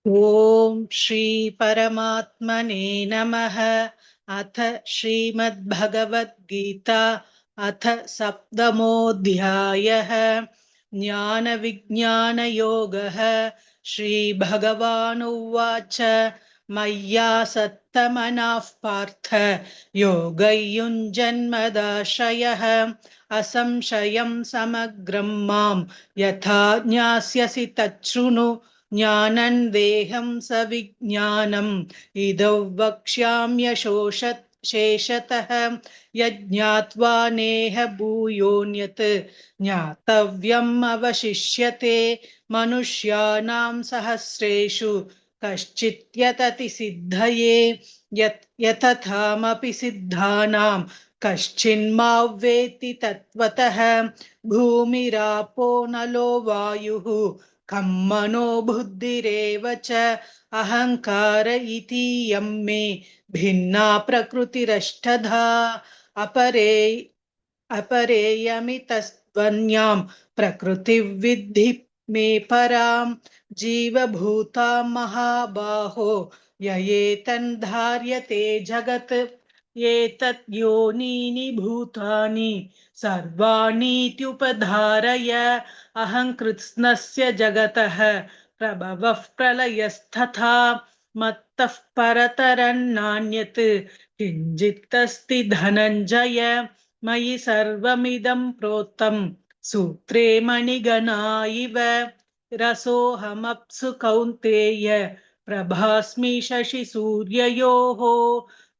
ओम श्री परमात्मने नमः। अथ श्रीमद्भगवद गीता अथ सप्तमोऽध्यायः। ज्ञान विज्ञान योगः। श्री भगवानुवाच मय्या सत्तमनः पार्थ योगयुञ्जन्मदाश्रयः असंशयं समग्रं मां यथा ज्ञास्यसि तच्छृणु। ज्ञानं देहं सविज्ञानम् इदौ वक्ष्याम्यशोषत् शेषतः यज्ञात्वा नेह भूयोऽन्यत् ज्ञातव्यम् अवशिष्यते। मनुष्याणां सहस्रेषु कश्चित् यतति सिद्धये यतथामपि सिद्धानां कश्चिन्मावेत्ति तत्त्वतः। भूमिरापो नलो वायुः खं मनो बुद्धिरेव च अहङ्कार इतीयं मे भिन्ना प्रकृतिरष्टधा। अपरे अपरेयमितस्त्वन्यां प्रकृतिविद्धि मे परां। जीवभूतां महाबाहो ययेतन्धार्यते जगत्। एतत् योनीनि भूतानि सर्वाणीत्युपधारय अहं कृत्स्नस्य जगतः प्रभवः प्रलयस्तथा मत्तः परतरन्नान्यत् किञ्चित् धनञ्जय। मयि सर्वमिदं प्रोक्तं सूत्रे मणिगणा इव रसोऽहमप्सु कौन्तेय प्रभास्मि शशिसूर्ययोः।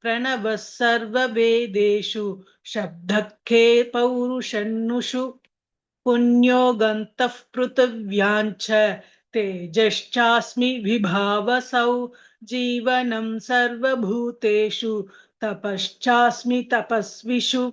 प्रणवः सर्ववेदेषु शब्दखे पौरुषन्नुषु पुण्यो गन्तः पृथिव्याञ्च तेजश्चास्मि विभावसौ। जीवनं सर्वभूतेषु तपश्चास्मि तपस्विषु।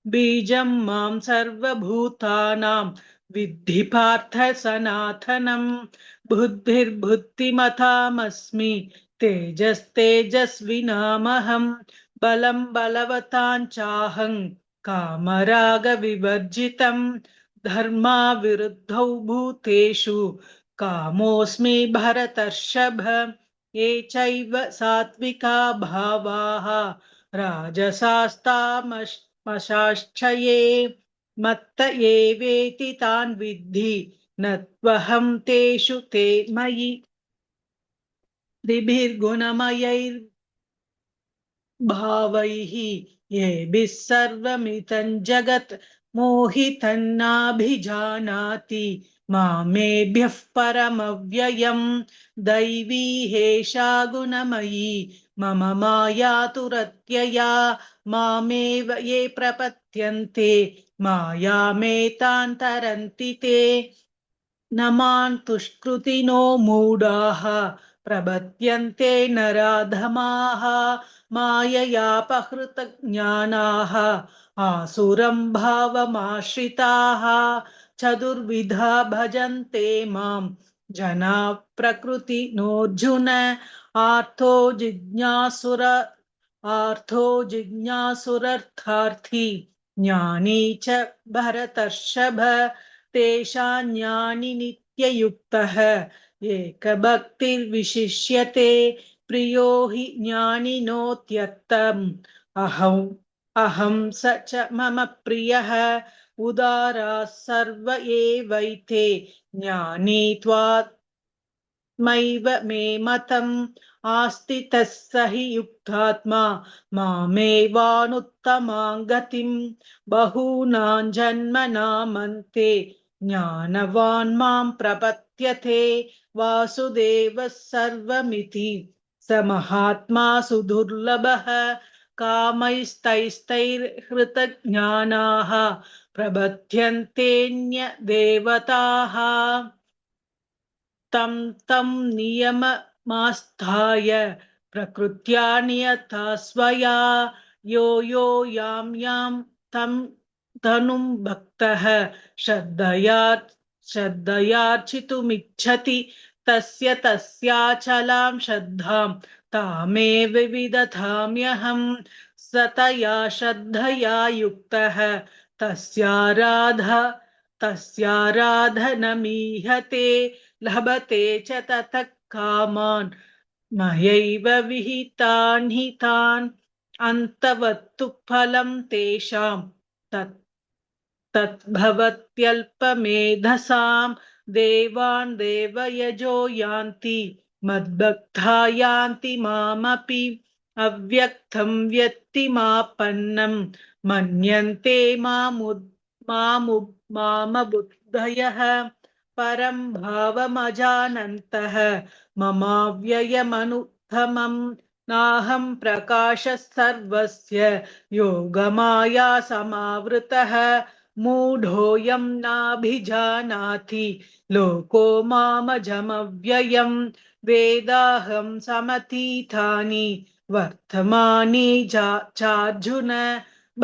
बीजं मां सर्वभूतानां विद्धि पार्थ सनातनम्। बुद्धिर्बुद्धिमतामस्मि तेजस्तेजस्विनामहम्। बलं बलवतां चाहं कामरागविवर्जितम्। धर्माविरुद्धौ भूतेषु कामोऽस्मि भरतर्षभ। ये चैव सात्विका भावाः राजसास्तामशाश्च ये मत्त एवेति तान् विद्धि न त्वहं तेषु ते मयि। त्रिभिर्गुणमयैर्भावैः येभिः सर्वमिदं जगत् मोहितन्नाभिजानाति मामेभ्यः परमव्ययम्। दैवी हेषा गुणमयी मम माया तुरत्यया मामेव ये प्रपद्यन्ते मायामेतान् तरन्ति ते। न मां तुष्कृतिनो मूढाः प्रपद्यन्ते नराधमाः माययापहृतज्ञानाः आसुरं भावमाश्रिताः। चतुर्विधा भजन्ते मां जनाः प्रकृतिनोऽर्जुन। आर्तो जिज्ञासुर आर्तो जिज्ञासुरर्थार्थी ज्ञानी च भरतर्षभ। तेषां ज्ञानि नित्ययुक्तः एकभक्तिर्विशिष्यते। प्रियो हि ज्ञानिनोत्यर्थम् अहम् अहं स च मम प्रियः। उदाराः सर्व एवैते ज्ञानी त्वात्मैव मे मतम्। आस्तितः स हि युक्तात्मा मामेवानुत्तमां गतिम्। बहूनां जन्मनामन्ते ज्ञानवान् मां प्रपद्यते। वासुदेवः सर्वमिति स महात्मा सुदुर्लभः। कामैस्तैस्तैर्हृतज्ञानाः प्रबध्यन्तेऽन्यदेवताः। तं तं नियममास्थाय प्रकृत्या नियता स्वया यो यो यां यां तं तनुं भक्तः श्रद्धया श्रद्धयार्चितुमिच्छति तस्य तस्याचलां श्रद्धां तामेव विदधाम्यहम्। सतया श्रद्धया युक्तः तस्याराधनमीहते लभते च ततः कामान् मयैव विहितान् हि तान् अन्तवत्तु फलं तेषां तद्भवत्यल्पमेधसां देवान् देवयजो यान्ति मद्भक्ता यान्ति मामपि अव्यक्तं व्यक्तिमापन्नं मन्यन्ते मामबुद्धयः परं भावमजानन्तः ममाव्ययमनुत्तमम् नाहं प्रकाशः सर्वस्य योगमाया समावृतः मूढोऽयं नाभिजानाति लोको मामजमव्ययम् वेदाहं समतीतानि वर्तमानि चार्जुन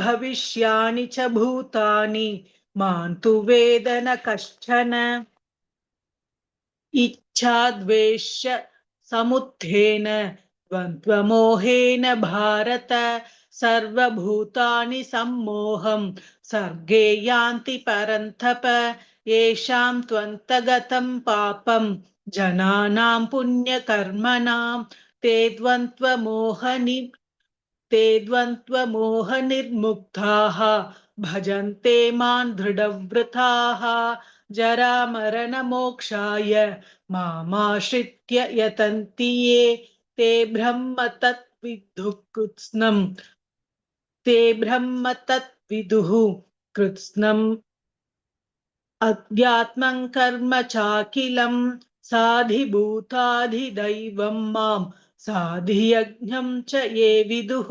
भविष्यानि च भूतानि मां तु वेद न कश्चन इच्छाद्वेष समुत्थेन द्वन्द्वमोहेन भारत सर्वभूतानि सम्मोहं सर्गे यान्ति परन्तप येषां त्वन्तगतं पापं जनानां पुण्यकर्मणां ते द्वन्द्वमोहनिर्मुक्ताः भजन्ते मां दृढव्रताः जरामरणमोक्षाय मामाश्रित्य यतन्ति ये ते ब्रह्म तद्विदुः कृत्स्नम् अध्यात्मं कर्म चाखिलं साधिभूताधिदैवं मां साधियज्ञं च ये विदुः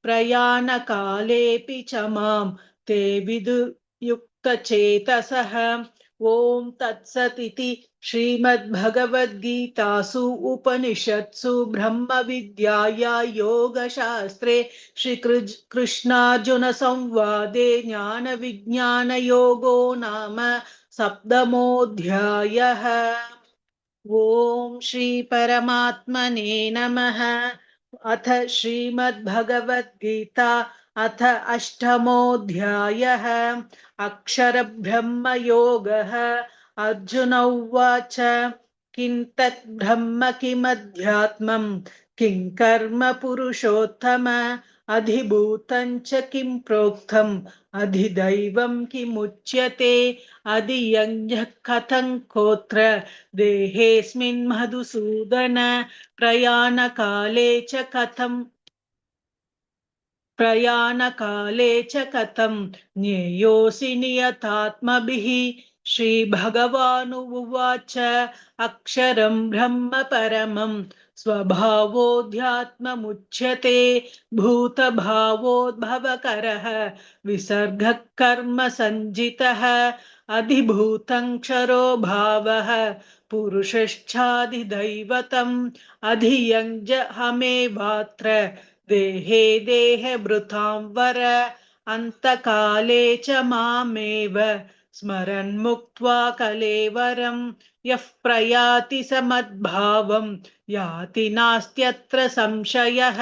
प्रयाणकालेऽपि च मां ते विदुर्युक्तचेतसः ॐ तत्सदिति श्रीमद्भगवद्गीतासु उपनिषत्सु ब्रह्मविद्याया योगशास्त्रे श्रीकृष्णार्जुनसंवादे ज्ञानविज्ञानयोगो नाम सप्तमोऽध्यायः। ॐ श्री परमात्मने नमः। अथ श्रीमद्भगवद्गीता अथ अष्टमोऽध्यायः अक्षरब्रह्मयोगः। अर्जुन उवाच किं तत् ब्रह्म किमध्यात्मं किं कर्म पुरुषोत्तम अधिभूतं च किं प्रोक्तम् अधिदैवं किमुच्यते अधियज्ञः कथं कोत्र देहेऽस्मिन् मधुसूदन प्रयाणकाले च कथं ज्ञेयोऽसि नियतात्मभिः श्रीभगवानुवाच अक्षरं ब्रह्म परमं स्वभावोऽध्यात्ममुच्यते भूतभावोद्भवकरः विसर्गः कर्म सञ्जितः अधिभूतं क्षरो भावः पुरुषश्चाधिदैवतम् अधियज्ञहमेवात्र देहे देहभृतां वर अन्तकाले च मामेव स्मरन् मुक्त्वा कलेवरं यः प्रयाति समद्भावं याति नास्त्यत्र संशयः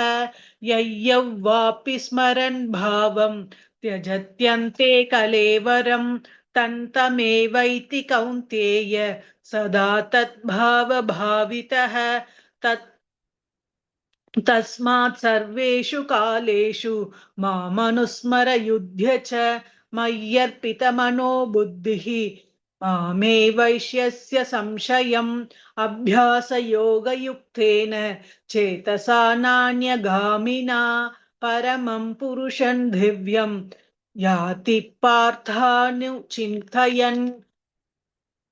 यय्यौ वापि स्मरन् भावं त्यजत्यन्ते कलेवरं तन्तमेवैति कौन्तेय सदा तद्भावभावितः तस्मात् सर्वेषु कालेषु मामनुस्मर युध्य च मय्यर्पितमनो बुद्धिः मामे वैश्यस्य संशयम् अभ्यासयोगयुक्तेन चेतसा नान्यगामिना परमं पुरुषं दिव्यं याति पार्थानुचिन्तयन्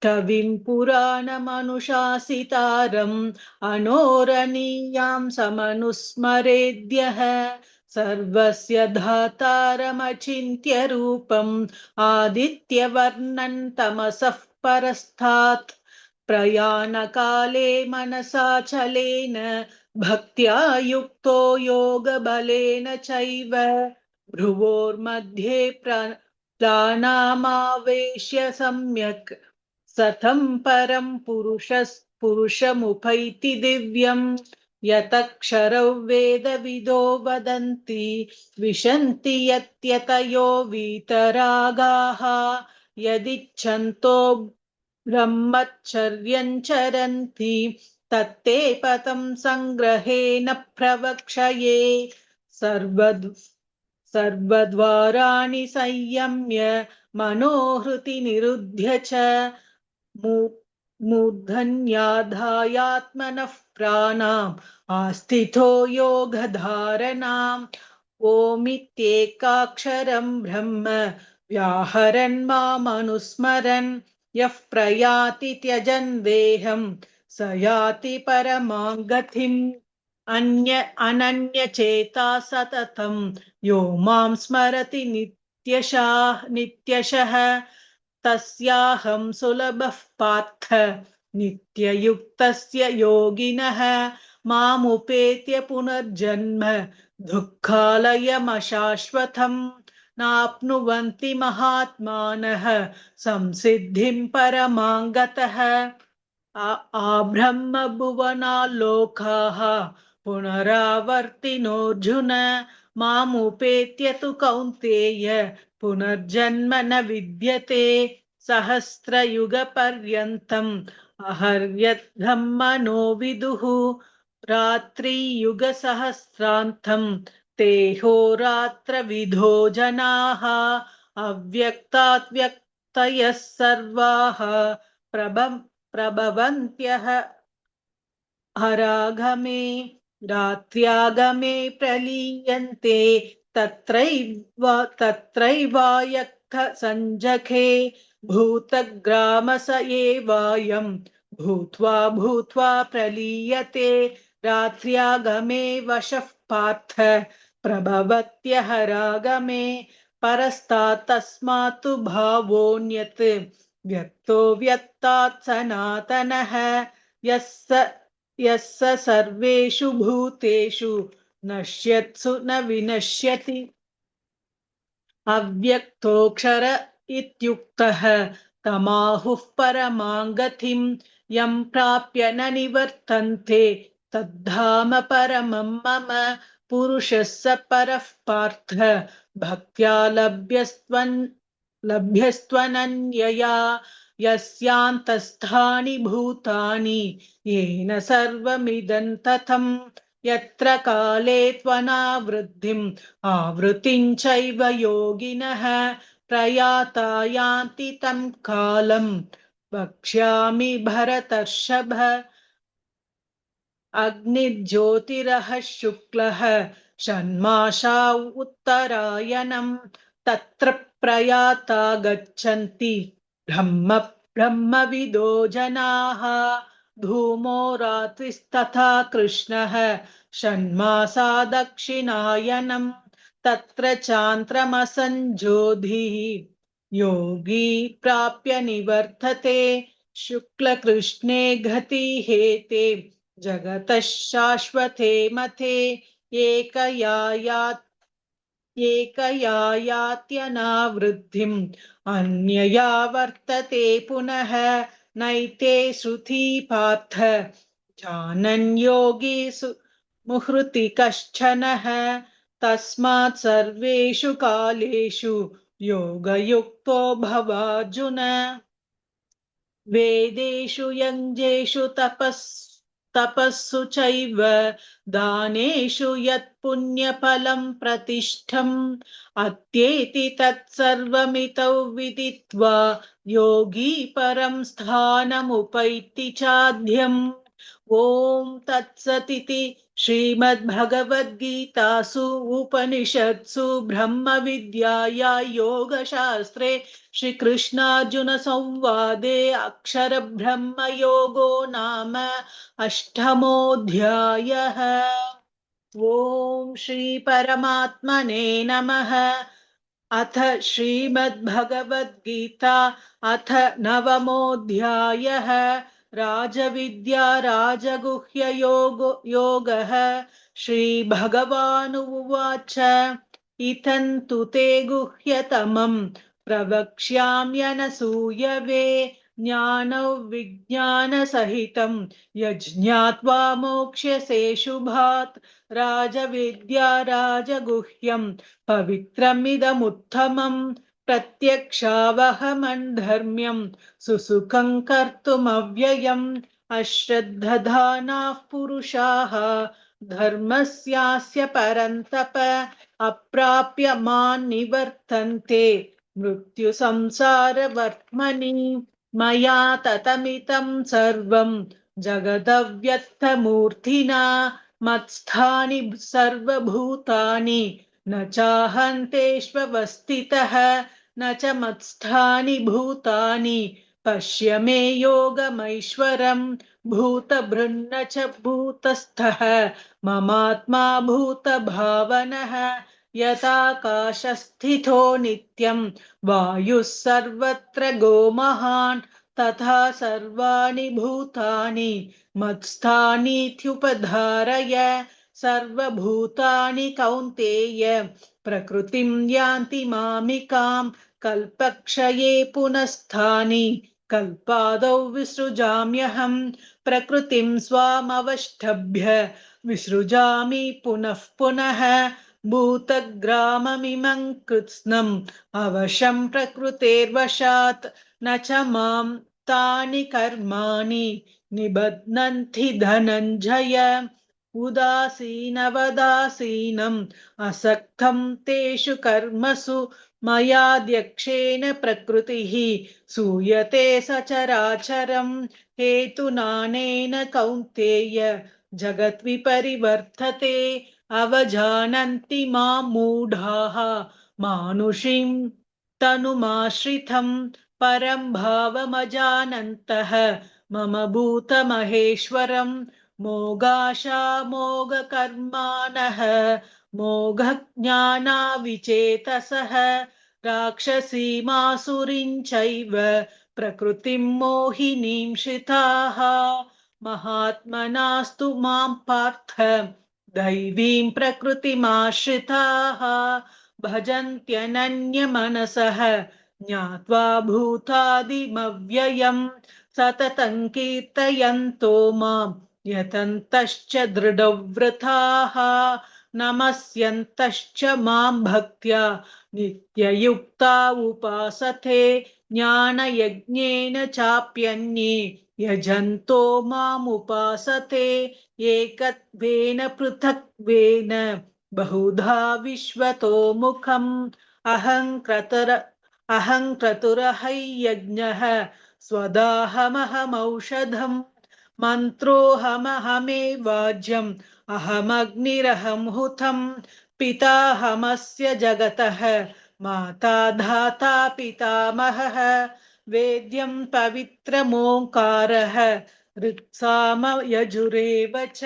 कविं पुराणमनुशासितारम् अनोरणीयां समनुस्मरेद्यः सर्वस्य धातारमचिन्त्य रूपम् आदित्यवर्णं तमसः परस्तात् प्रयाणकाले मनसाचलेन भक्त्या युक्तो योगबलेन चैव भ्रुवोर्मध्ये प्राणामावेश्य सम्यक् सतं परं पुरुषमुपैति दिव्यं यतक्षरौ वेदविदो वदन्ति विशन्ति यत्यतयो वीतरागाः यदिच्छन्तो ब्रह्मचर्यं चरन्ति तत्ते पतं संग्रहेण प्रवक्षये सर्वद्वाराणि संयम्य मनोहृति निरुध्य च मूर्धन्याधायात्मनः प्राणाम् आस्थितो योगधारणाम् ओमित्येकाक्षरं ब्रह्म व्याहरन् मामनुस्मरन् यः प्रयाति त्यजन् देहं स याति परमां गतिम् अनन्यचेता सततं यो मां स्मरति नित्यशः तस्याहं सुलभः पार्थ नित्ययुक्तस्य योगिनः मामुपेत्य पुनर्जन्म दुःखालयमशाश्वतम् नाप्नुवन्ति महात्मानः संसिद्धिं परमां गतः आब्रह्म भुवनाल्लोकाः पुनरावर्तिनोऽर्जुन मामुपेत्य तु कौन्तेय पुनर्जन्म न विद्यते सहस्रयुगपर्यन्तम् अहर्यद्धं मनो विदुः रात्रियुगसहस्रान्तं ते होरात्रविधो जनाः अव्यक्तात् व्यक्तयः सर्वाः प्रभवन्त्यः हरागमे रात्र्यागमे प्रलीयन्ते तत्रैवायक्थ सञ्जखे भूतग्रामस एवायं भूत्वा प्रलीयते रात्र्यागमे वशः पार्थ प्रभवत्यहरागमे परस्तात् तस्मात् भावोऽन्यत् व्यक्तो व्यक्तात् सनातनः यस्य सर्वेषु भूतेषु नश्यत्सु न विनश्यति अव्यक्तोऽक्षर इत्युक्तः तमाहुः परमां गतिं यं प्राप्य न निवर्तन्ते तद्धाम परमं मम पुरुषः स परः पार्थ भक्त्या लभ्यस्त्वनन्यया यस्यान्तस्थानि भूतानि येन सर्वमिदं ततं यत्र काले त्वनावृत्तिम् आवृत्तिं चैव योगिनः प्रयाता यान्ति तं कालं वक्ष्यामि भरतर्षभ अग्निज्योतिरः शुक्लः षण्मासा उत्तरायणं तत्र प्रयाता गच्छन्ति ब्रह्मविदो जनाः धूमो रात्रिस्तथा कृष्णः षण्मासा दक्षिणायनं तत्र चान्द्रमसञ्जोधिः योगी प्राप्य निवर्तते शुक्लकृष्णे गतिहेते जगतः शाश्वते मते एकया यात्यनावृत्तिम् अन्यया वर्तते पुनः नैते श्रुति पार्थ जानन् योगी मुहृति कश्चनः तस्मात् सर्वेषु कालेषु योगयुक्तो भवार्जुन वेदेषु यज्ञेषु तपस्सु चैव दानेषु यत् पुण्यफलं प्रतिष्ठम् अत्येति तत्सर्वमितौ विदित्वा योगी परं स्थानमुपैति चाद्यम् ॐ तत्सदिति श्रीमद्भगवद्गीतासु उपनिषत्सु ब्रह्मविद्याया योगशास्त्रे श्रीकृष्णार्जुनसंवादे अक्षरब्रह्मयोगो नाम अष्टमोऽध्यायः। ॐ श्रीपरमात्मने नमः। अथ श्रीमद्भगवद्गीता अथ नवमोऽध्यायः। राजविद्या राजगुह्ययोगः। श्रीभगवानुवाच इत्थं तु ते गुह्यतमं प्रवक्ष्याम्यनसूयवे ज्ञानविज्ञानसहितं यज्ञात्वा मोक्ष्यसे शुभात् राजविद्या राजगुह्यं पवित्रमिदमुत्तमम् प्रत्यक्षावहमन्धर्म्यं सुसुखं कर्तुमव्ययम् अश्रद्धधानाः पुरुषाः धर्मस्यास्य परन्तप अप्राप्य मां निवर्तन्ते मृत्युसंसारवर्त्मनि मया ततमितं सर्वं जगदव्यक्तमूर्तिना मत्स्थानि सर्वभूतानि न चाहन्तेष्वस्थितः न च मत्स्थानि भूतानि पश्य मे योगमैश्वरम् भूतभृन्न च भूतस्थः ममात्मा भूतभावनः यथाकाशस्थितो नित्यं वायुः सर्वत्र गोमहान् तथा सर्वाणि भूतानि मत्स्थानीत्युपधारय सर्वभूतानि कौन्तेय प्रकृतिं यान्ति मामिकां कल्पक्षये पुनस्तानि कल्पादौ विसृजाम्यहं प्रकृतिं स्वामवष्टभ्य विसृजामि पुनः पुनः भूतग्राममिमं कृत्स्नम् अवशं प्रकृतेर्वशात् न च मां तानि कर्माणि निबध्नन्ति धनञ्जय उदासीनवदासीनम् असक्तं तेषु कर्मसु मयाध्यक्षेण प्रकृतिः सूयते सचराचरम् हेतुनानेन कौन्तेय जगद्विपरिवर्तते अवजानन्ति मां मूढाः मानुषीं तनुमाश्रितं परं भावमजानन्तः मम भूतमहेश्वरं मोगाशामोगकर्माणः मोघज्ञानाविचेतसः राक्षसीमासुरीं चैव प्रकृतिं मोहिनीं श्रिताः महात्मनास्तु मां पार्थ दैवीं प्रकृतिमाश्रिताः भजन्त्यनन्यमनसः ज्ञात्वा भूतादिमव्ययम् सततं कीर्तयन्तो मां यतन्तश्च दृढव्रताः नमस्यन्तश्च मां भक्त्या नित्ययुक्ता उपासते ज्ञानयज्ञेन चाप्यन्ये यजन्तो मामुपासते एकत्वेन पृथक्त्वेन बहुधा विश्वतो मुखम् अहङ्क्रतुरहैयज्ञः स्वदाहमहमौषधम् मन्त्रोऽहमहमेवाज्यम् अहमग्निरहं हुतं पिताहमस्य जगतः माता धाता पितामहः वेद्यं पवित्रमोङ्कारः ऋक्साम यजुरेव च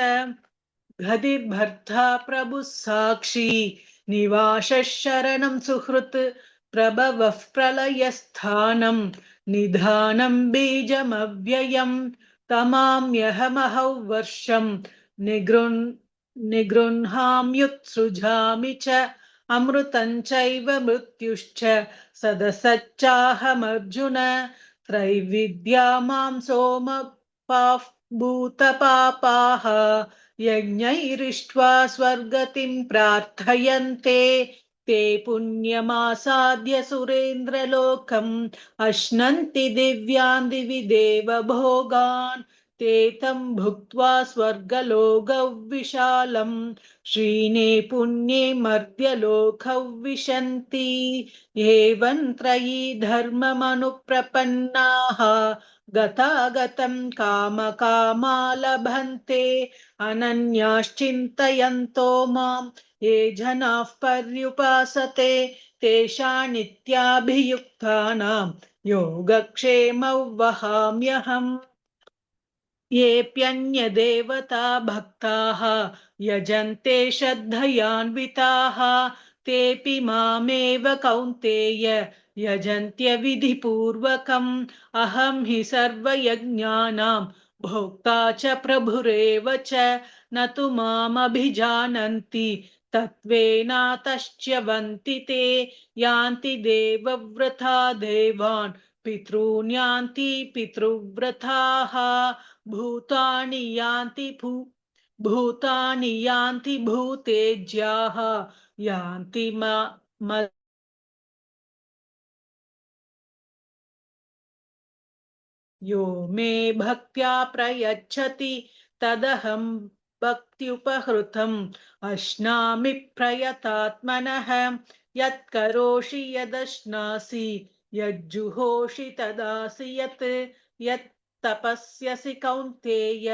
गतिर्भर्ता प्रभुः साक्षी निवासः शरणं सुहृत् प्रभवः प्रलयस्थानं निधानं बीजमव्ययम् तमाम्यहमहौ वर्षं निगृह्णाम्युत्सृजामि च अमृतं चैव मृत्युश्च सदसच्चाहमर्जुन त्रैविद्या मां सोमपाः भूतपापाः यज्ञैरिष्ट्वा स्वर्गतिं प्रार्थयन्ते ते पुण्यमासाद्य सुरेन्द्रलोकम् अश्नन्ति दिव्यान् दिवि देवभोगान् ते तं भुक्त्वा स्वर्गलोकौ विशालम् श्रीने पुण्ये मर्त्यलोकौ विशन्ति एवं त्रयी धर्ममनुप्रपन्नाः गतागतं कामकामा लभन्ते अनन्याश्चिन्तयन्तो मां ये जनाः पर्युपासते तेषां योगक्षेमौ वहाम्यहम् येऽप्यन्यदेवता भक्ताः यजन्ते श्रद्धयान्विताः तेऽपि मामेव कौन्तेय यजन्त्य विधिपूर्वकम् अहं हि सर्वयज्ञानां भोक्ता च प्रभुरेव च न तु मामभिजानन्ति तत्त्वेनातश्च्यवन्ति ते यान्ति देवव्रता देवान् पितॄन् यान्ति पितृव्रताः भूतानि यान्ति भूतेज्याः यान्ति यो मे भक्त्या प्रयच्छति तदहं भक्त्युपहृतम् अश्नामि प्रयतात्मनः यत्करोषि यदश्नासि यज्जुहोषि तदासि यत् यत् तपस्यसि कौन्तेय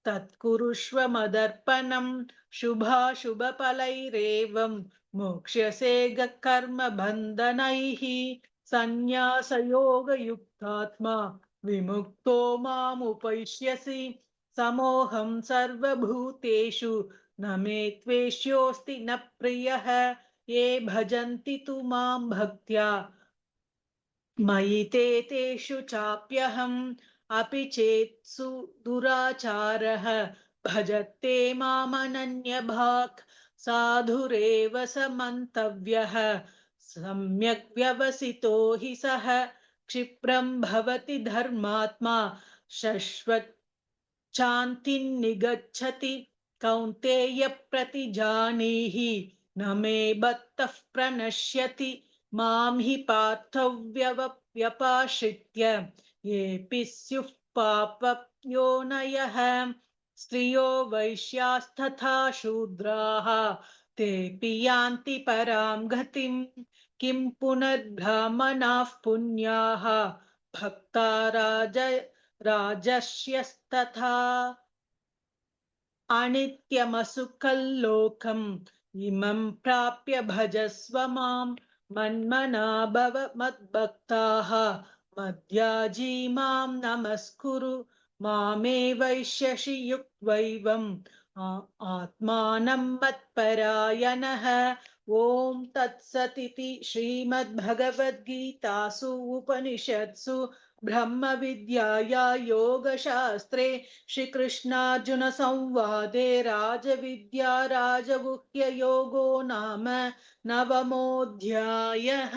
तत्कुरुष्व मदर्पणम् शुभाशुभफलैरेवं मोक्ष्यसे कर्मबन्धनैः सन्न्यासयोगयुक्तात्मा विमुक्तो मामुपैष्यसि समोऽहं सर्वभूतेषु न मे त्वेष्योऽस्ति न प्रियः ये भजन्ति तु मां भक्त्या मयि ते तेषु चाप्यहम् अपि चेत्सु दुराचारः भजते मामनन्यभाक् साधुरेव स मन्तव्यः सम्यक् व्यवसितो हि सः क्षिप्रं भवति धर्मात्मा शश्वत् शान्तिं निगच्छति कौन्तेय प्रतिजानीहि न मे बद्धः प्रणश्यति मां हि पार्थव्यपाश्रित्य येऽपि स्युः पापयोनयः स्त्रियो वैश्यास्तथा शूद्राः तेऽपि यान्ति परां गतिम् किं पुनर्ब्राह्मणाः पुण्याः भक्ता राजर्षयस्तथा अनित्यमसुखल्लोकम् इमं प्राप्य भजस्व मां मन्मना भव मद्भक्ताः मद्याजी मां नमस्कुरु मामे वैश्यसि युक्त्वैवम् आत्मानं मत्परायणः ॐ तत्सदिति श्रीमद्भगवद्गीतासु उपनिषत्सु ब्रह्मविद्याया योगशास्त्रे श्रीकृष्णार्जुनसंवादे राजविद्या राजगुह्ययोगो नाम नवमोऽध्यायः।